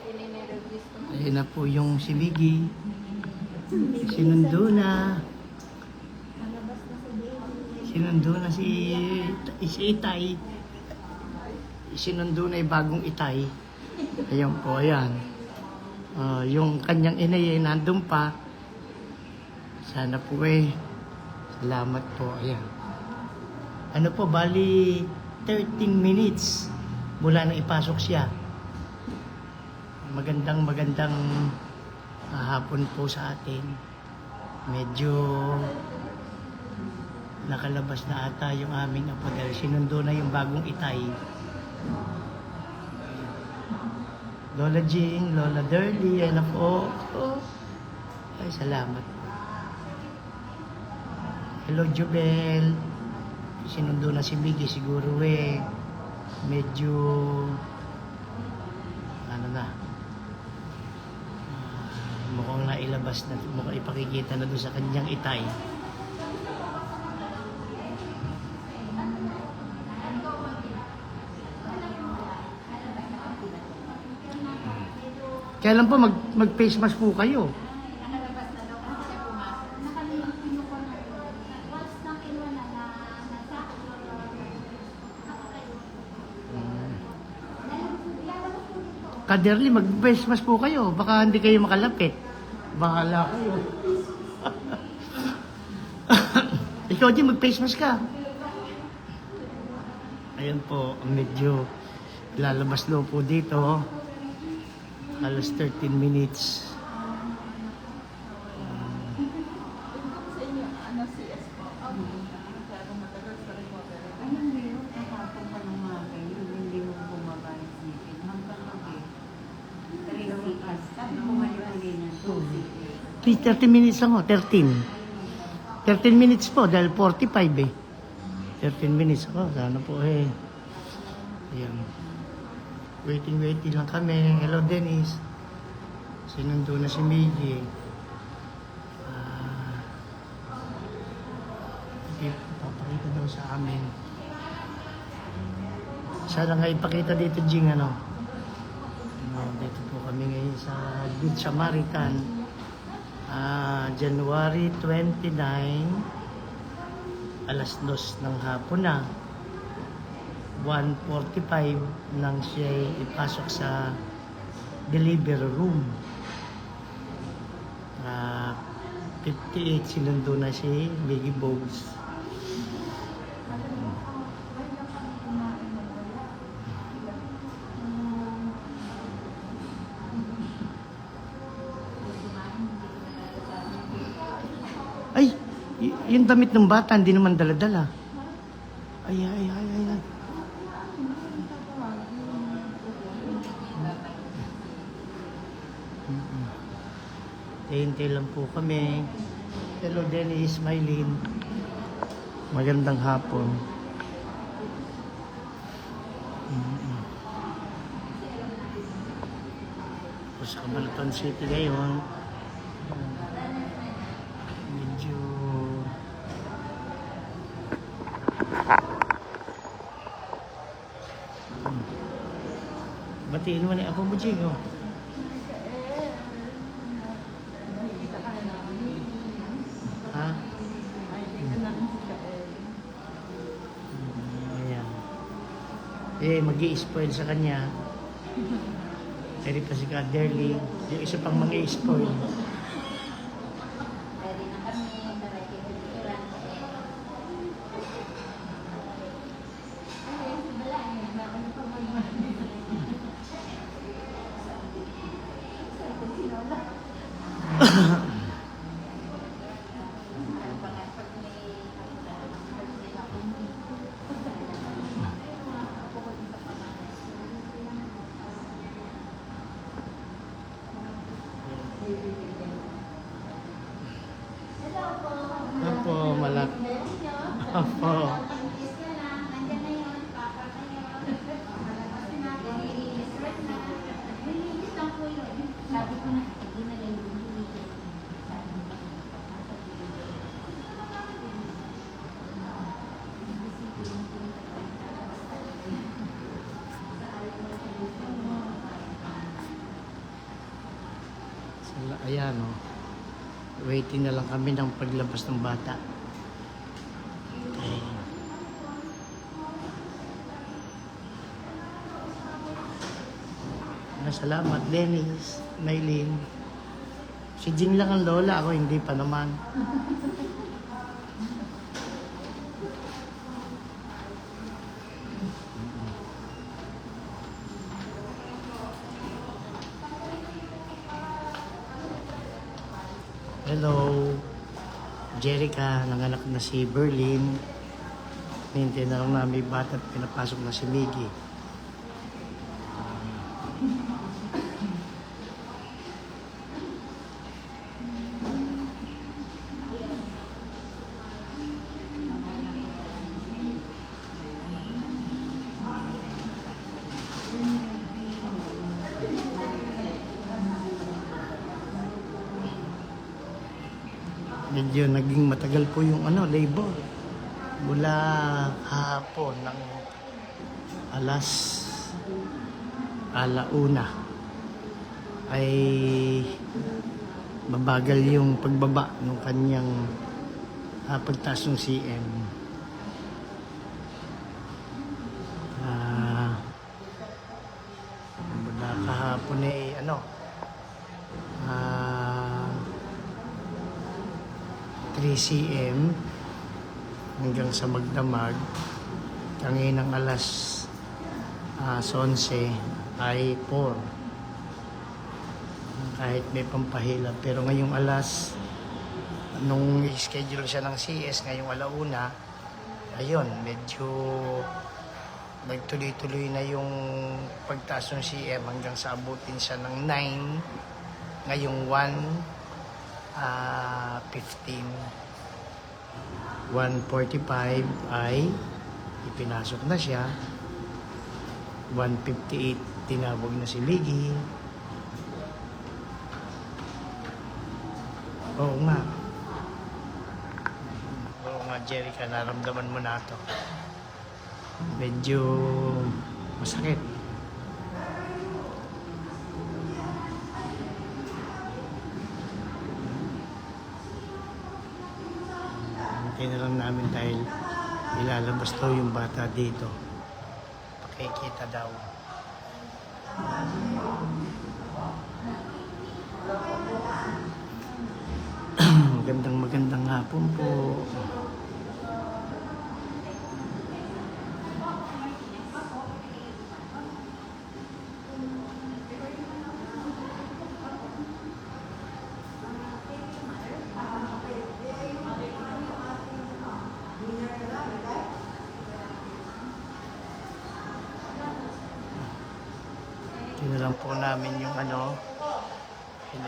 Ayun na po yung si Biggie. Sinundo na. Sinundo na si Itay. Sinundo na yung bagong Itay. Ayan po, ayan. Yung kanyang inay ay nandun pa. Sana po salamat po, ayan. Ano po, bali 13 minutes mula nang ipasok siya. Magandang hapon po sa atin. Medyo nakalabas na ata yung aming apo dahil sinundo na yung bagong Itay. Lola Jing, Lola Derly, yan na po. Ay, salamat. Hello, Jubel. Sinundo na si Biggie, siguro medyo ano na, mukhang nailabas na, mukhang ipakikita na doon sa kanyang Itay. Kailan po mag-face mask po kayo? Kaderly, mag-face mask po kayo. Baka hindi kayo makalapit. Bahala kayo. Ikaw din, mag-face mask ka. Ayan po, medyo lalabas loob po dito. Alas 13 minutes. Please, 30 minutes lang 13 minutes po dahil 45 13 minutes ako, sana po ayan. Waiting lang kami. Hello, Dennis. Sinundo na si Miggy. Papakita daw sa amin. Sana nga ipakita dito, Jing, dito po kami ngayon sa Good Samaritan. January 29, alas 2 ng hapon na. 1:45 nang siya ipasok sa delivery room. 58 sinundo na si Biggie Bogues. Ay, yung damit ng bata hindi naman dala-dala. Ay. Hintay lang po kami. Hello, Dennis, Mylene. Magandang hapon. Sa Camaratan City ngayon. Medyo batiin mo na ako mo, Jing, mag-i-spoil sa kanya. Pwede pa si Kaderly. Yung isa pang mag-i-spoil. Ayan, oh. Waiting na lang kami ng paglabas ng bata. Okay. Salamat, Dennis, Maylin. Si Jing lang ang lola, ako hindi pa naman. Hello, Jerica, nanganak na si Berlin. Hintay na lang namin bata at pinapasok na si Miggy. Medyo naging matagal po yung labor. Mula hapon ng alas 1:00 ay mabagal yung pagbaba ng kanyang pagtaas ng CM. Mula kahapon ay 3 cm hanggang sa magdamag. Kanginang alas 11 ay 4. Kahit may pampahilap. Pero ngayong nung schedule siya ng CS ngayong 1:00, ayun, medyo nagtuloy-tuloy na yung pagtaas ng CM hanggang sa abutin siya ng 9 ngayong 1:15. 1:45 ay ipinasok na siya. 1:58 tinawag na si Miggy. Oo nga, Jerica, naramdaman mo na ito. Medyo masakit. Hintay na lang namin dahil ilalabas daw yung bata dito. Pakikita daw. Magandang hapon po. Tinalang po namin yung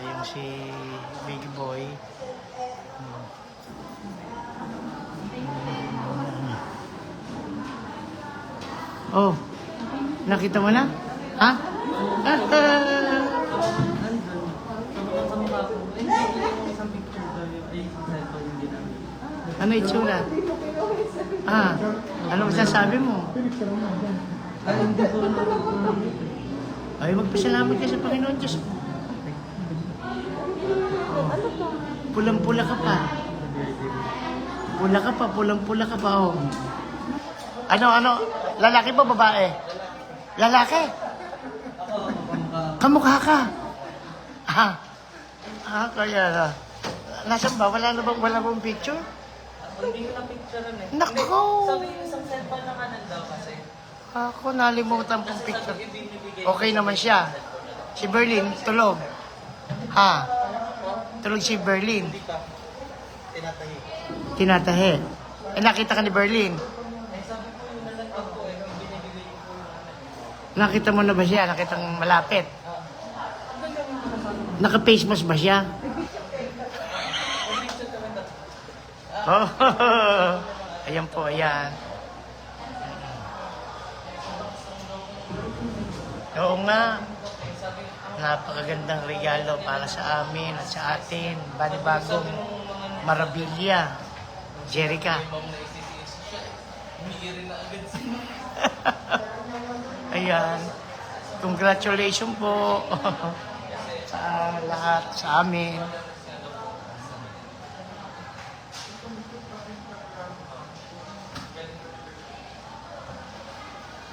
yung si Big Boy. Oh, nakita mo na? Ha? Ano itsura? Ano masasabi mo? Ay, magpasalamat ka sa Panginoon Diyos mo. Pulang-pula ka pa. Pulang-pula ka pa, oh. Ano? Lalaki ba, babae? Lalaki? Kamukha ka. Kaya na. Nasaan ba? Wala bang picture? Hindi ko na-picturean eh. Nako! Sabi yung isang cellphone na kanan daw kasi. Ako, nalimutan pong picture. Okay naman siya. Si Berlin, tulog. Tulog si Berlin. Hindi ka. Tinatahi. Tinatahi. Nakita ka ni Berlin. Sabi ko yung nalagpag ko yung binibigay ko po yung Nakita mo na ba siya? Nakitang malapit. Naka-face mask ba siya? Oh, ayan po, ayan. Oo nga. Napakagandang regalo para sa amin at sa atin. Bagong Marabilya. Jerica. Ayan. Congratulations po. sa lahat, sa amin.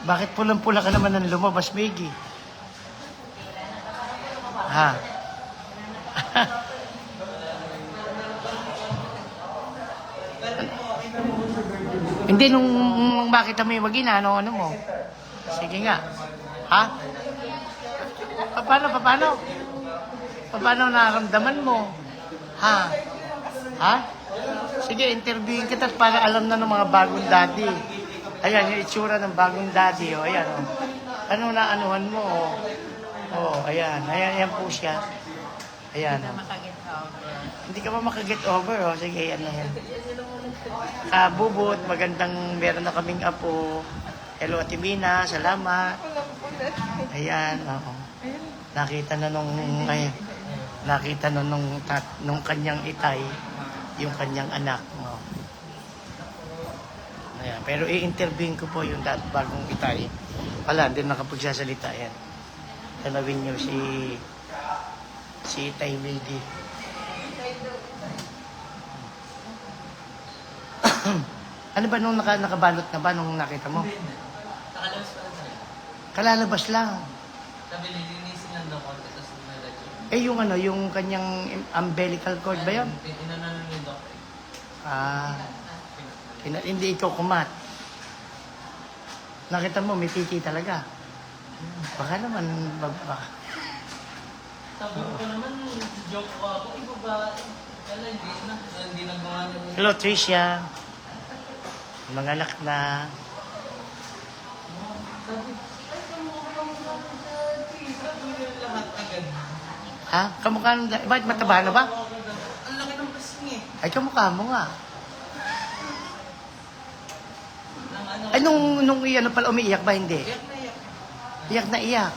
Bakit pulang-pula ka naman ng lumabas, Maggie? Ha? Hindi, nung makita mo yung magina, ano mo? Sige nga. Ha? Paano? Paano nararamdaman mo? Ha? Ha? Sige, interviewin kita para alam na ng mga bagong daddy. Ayan, yung itsura ng bagong daddy. O, ayan. O. Ano na anuhan mo? O, ayan. Ayan po siya. Ayan. O. Hindi ka pa makaget over. O, sige, ano yan. Kabubot, magandang meron na kaming apo. Hello, Ate Mina. Salamat. Ayan, oo. Nakita na nung kanyang itay, yung kanyang anak. Oh. Ayan, pero i-interviewin ko po yung bagong itay. Wala, hindi nakapagsasalita yan. Tanawin niyo si Itay Lady. Ano ba nung nakabalot na ba nung nakita mo? Nakalabas pa lang. Kalalabas lang. Sabi, nilinisin lang daw konti, tapos nilagyan. Eh yung yung kanyang umbilical cord ba yun? Inanan ni Doc. Hindi ikaw kumat. Nakita mo, may titi talaga. Baka naman, baka. Sabi ko naman, joke ko ako, iba ba? Wala, hindi nagawa na. Hello, Tricia. Mga anak na. Sabi, ay, kamukha mo sa sabi nila lahat agad. Ha? Kamukha nung... Bakit mataba na ba? Ang laki ng kasing eh. Ay, kamukha mo nga. Ang ano, Ay, nung ano pala, umiiyak ba? Hindi. iyak na iyak. Iyak na iyak.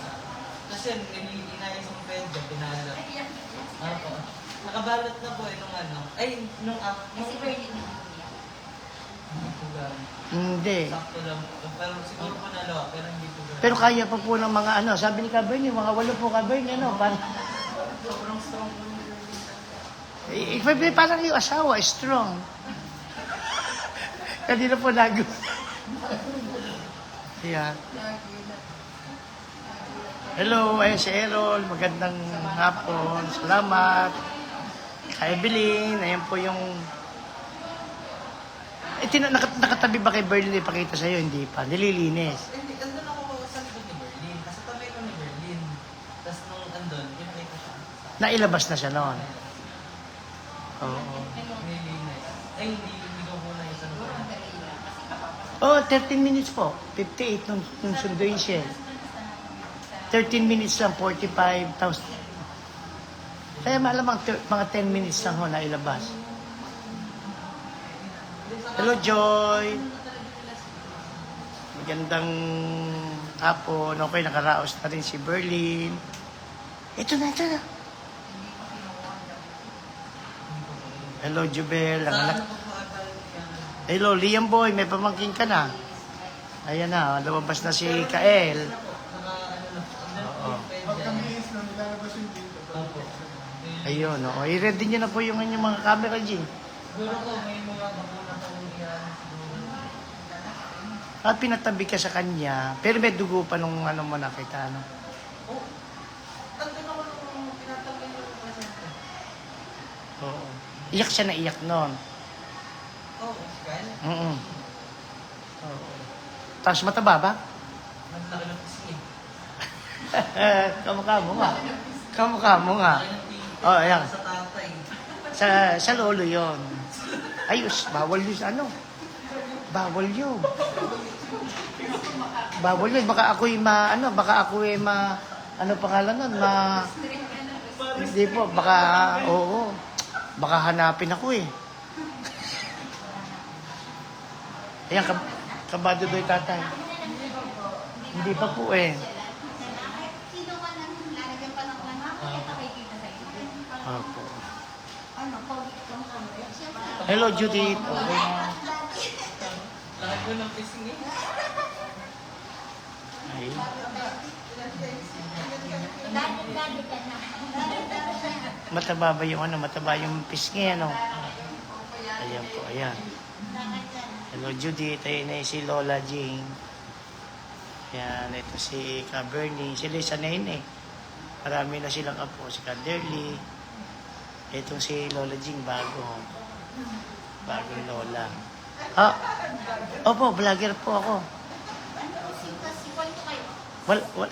Kasi inayos ang pedya, pinalot. Ako. Nakabalot na po eh nung ano. Ay, nung Hindi. sakto lang. Pero siguro panalo, pero hindi po ganun. Pero kaya pa po ng mga ano, sabi ni Cabernet, yung mga 8 po Cabernet, ano, Sobrang strong po yung parang yung asawa, strong. Kanina po Yeah. Hello, ayun si Errol, magandang hapon, salamat. Kay Evelyn, ayun po yung... nakatabi ba kay Berlin ipakita sa'yo? Hindi pa, nililinis. Hindi, andun ako sa likod ni Berlin. Kasi tabi ko ni Berlin. Tapos nung andun, pinakita siya. Nailabas na siya noon. Oo. Nilinis. Ay, hindi ko muna yung sanong. Oh, 13 minutes po. 58 nung sunduin siya. 13 minutes lang, 45,000. Kaya malamang mga 10 minutes lang ho na ilabas. Hello, Joy. Magandang hapon. Okay, nakaraos na rin si Berlin. Ito na. Hello, Jubel. Ang anak. Hello, Liam Boy. May pamangking ka na. Ayan na, lumabas na si Kael. Oo. Ayun, oo. I-ready nyo na po yung inyong mga camera, G. Siguro ko, may mga bakuna pang yan. At pinatabi ka sa kanya, pero may dugo pa nung ano mo nakita, ano. Oh, andun ako nung pinatanggal yung presente. Oo. Iyak siya na iyak noon. Oh, Sky? Oo. Tapos mataba ba? Naglaki ng pisngi. Kamukha mo nga. Oh, ayan. Sa tatay. Sa lolo yon. Ayos, bawal yun sa ano. Bawal yun. Baka ako'y ano pangalan nun, hindi po, baka hanapin ako eh. Ayan, kabado do'y tatay. Hindi pa po eh. Sino ka nang lalagyan pa ng anak? Nakikita sa iyo. Opo. Ano, COVID kang COVID. Hello, Judith. Okay na. Laki ko ng pisngi. Ay. Dati ka na. Mataba ba yung ano? Mataba yung pisngi, ano? Ayan po, ayan. Hello, Judith. Ayun na si Lola Jing. Yan, ito si Ka Bernie. Sila sanay na eh. Marami na silang apo. Si Ka Derly. Itong si Lola Jing, bago. Bagong Lola. Ah, opo, vlogger po ako.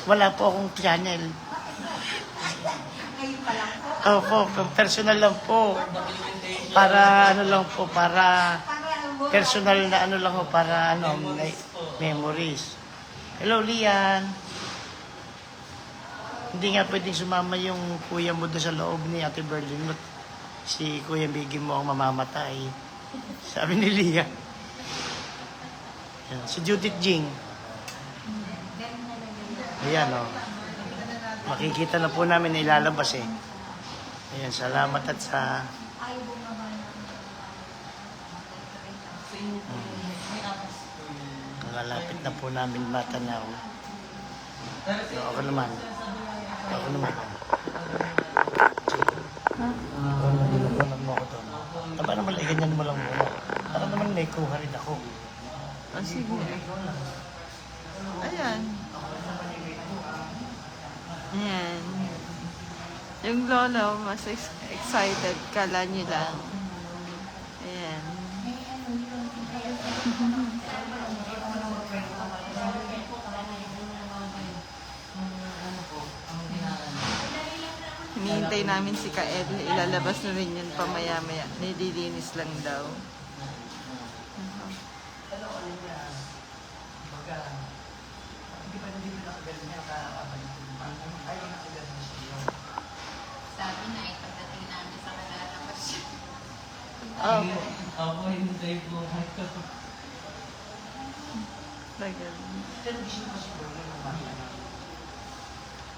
Wala po akong channel. Ngayon pa lang po. Opo, personal lang po. Para ano lang po, para personal na ano lang po, para ano, memories. Hello, Lian. Hindi nga pwedeng sumama yung kuya mo doon sa loob ni Ate Berlin. Si Kuya Biggie mo ang mamamatay. Sabi ni Lian. Yan. Si Judith Jing. Ayan, o. Makikita na po namin na ilalabas eh. Ayan, salamat at sa... Nalalapit na po namin matanaw. So, ako naman. Ako naman. Nilabanan mo ako doon. Taba naman, ganyan mo lang muna. Para naman may kuha rin ako. Ah, sige. Ayan. Ayan. Yung lolo, mas excited. Kala nyo lang. Ayan. Hinihintay namin si Kael. Ilalabas na rin yun pamaya-maya. Nililinis lang daw. Sabi na, pagdating namin sa kalalabas siya. Opo. Ako, hindi po. Tagal.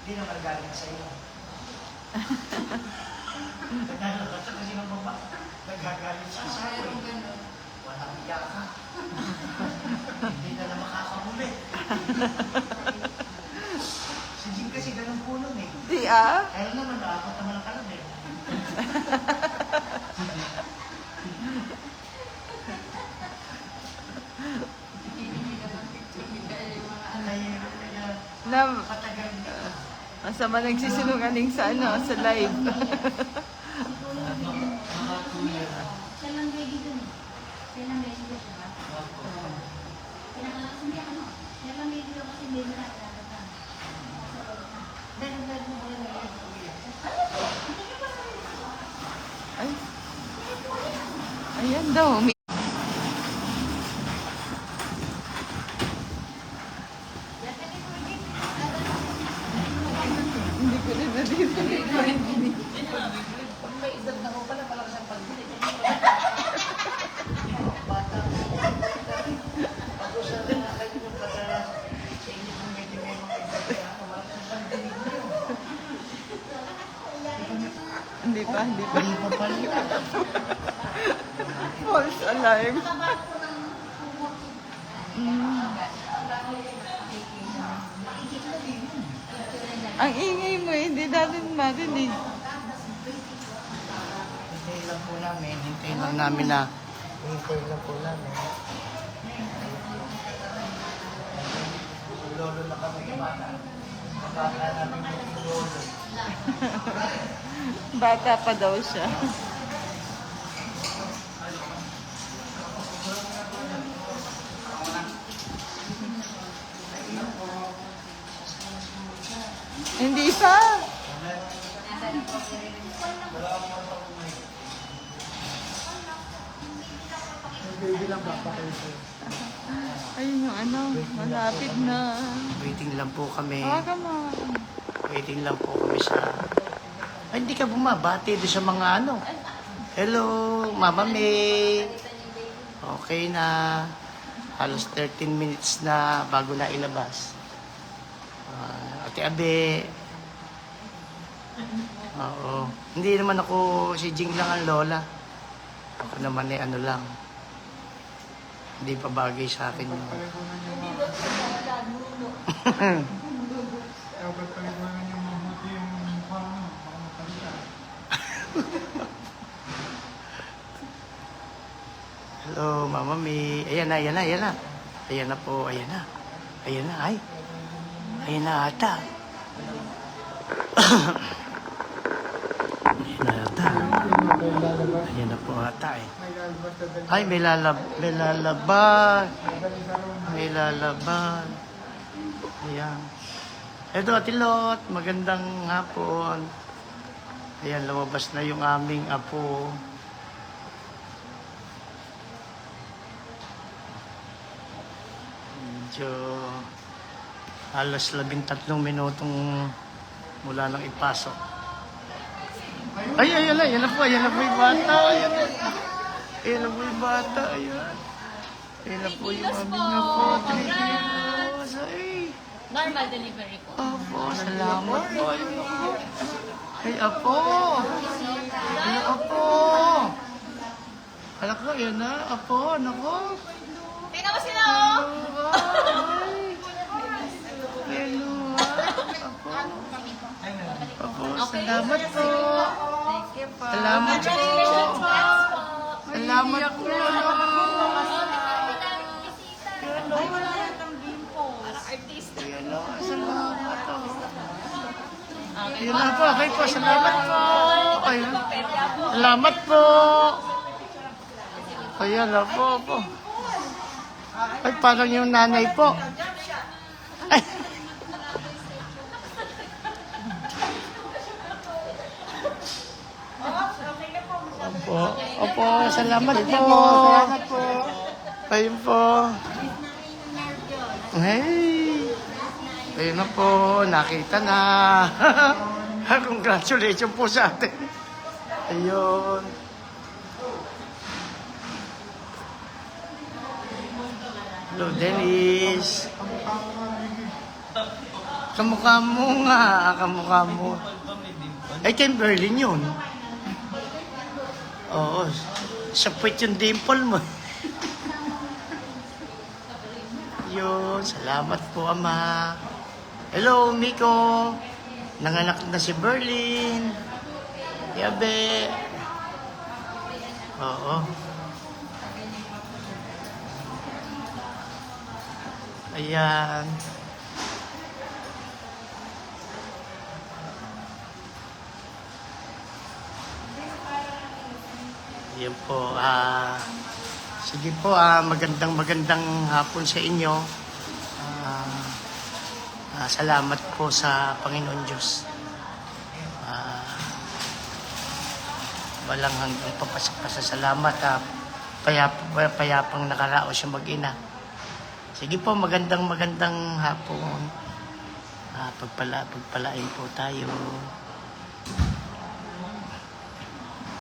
Hindi na magaling sa iyo. Naglalabas ka kasi ng baba. Nagagalit siya sa iyo. Walang iya ka. Hindi na makakahuli. Si Jim kasi ganun po nun eh. Di ah. Kaya naman, nakakot naman ang kalam eh. Na, masama nagsisinungaling sa ano, sa live. Siya lang ready dun eh. Siya lang ready dun siya. Hindi ano. Siya lang ready dun kasi hindi na nakakata. Dahil mo ba na Ay. Ayan daw. Hindi ko rin naririnig. May edad na ko pala, malakas ang pagbilit. Ako sa rin, nakalit mo pa sa inyo kung medyo may mga edad na malakas ang pagbilit niyo. Hindi pa. Hindi pa pala. False alarm. Ang ingay mo, hindi natin marinig. Hintayin lang po namin. Hintayin lang namin na. Hintayin lang po namin. Lolo na kami bata. Bata namin yung lolo. Bata pa daw siya. Hindi pa. Ayun yung ano, malapit na. Waiting lang po kami. Tawagan mo. Waiting lang po kami sa... Ay, hindi ka bumabati doon sa mga ano. Hello, Mama May. Okay na. Halos 13 minutes na bago na ilabas. Ate Abe. Oo. Hindi naman ako si Jing lang ang lola. Ako naman eh ano lang. Hindi pa bagay sa akin yun. dapat paliwanag yung mabuti yung mukha mo. Baka mapalitan. Hello, Mama Mi. Ayan na, ayan na, ayan na. Ayan na po, ayan na. Ayan na, ay. Ayan na ata. Ayan na ata. Ayan na po ata eh. May lalabas na dali. Ay, may lalaban. May lalaban. Ayan. Eto, Atilot. Magandang hapon. Ayan, lumabas na yung aming apo. Medyo halos 13 minutong mula nang ipasok. Ay, ayan na, ayan na po yung bata. Ayan na. Ayan na po yung bata, ayan. Ayan na po yung aming apo. 3 kilos. Ay. Normal delivery po. Apo, salamat po. Ayun ako. Ay, apo. Ay, apo. Anak ko, yan na. Apo, anak ko. Tingnan mo sila, oh! Hello, apo. Apo, salamat po. Salamat po. Salamat po. Ay, wala yan ng bimpo. Parang artista. Ayan o, salamat po. Ayan na po, okay po, salamat po. Ayan. Salamat po. Ayan na po. Ay, parang yung nanay po. Ay. Opo, salamat po. Salamat po. Ayun po. Hey. Ayun na po, nakita na. Congratulations po sa atin. Ayun. Hello, Dennis. Kamukha mo nga, kamukha mo. Ay, Kimberly yun. Oo, sapwit yung dimple mo. Yun, salamat po, Ama. Hello, Miko. Nanganak na si Berlin. Yabe. Oo. Ayan. Ayan po. Sige po, magandang hapon sa inyo. Salamat po sa Panginoon Diyos. Walang hanggang papasalamat. Payapang nakaraos yung mag-ina. Sige po, magandang hapon. Pagpalain po tayo.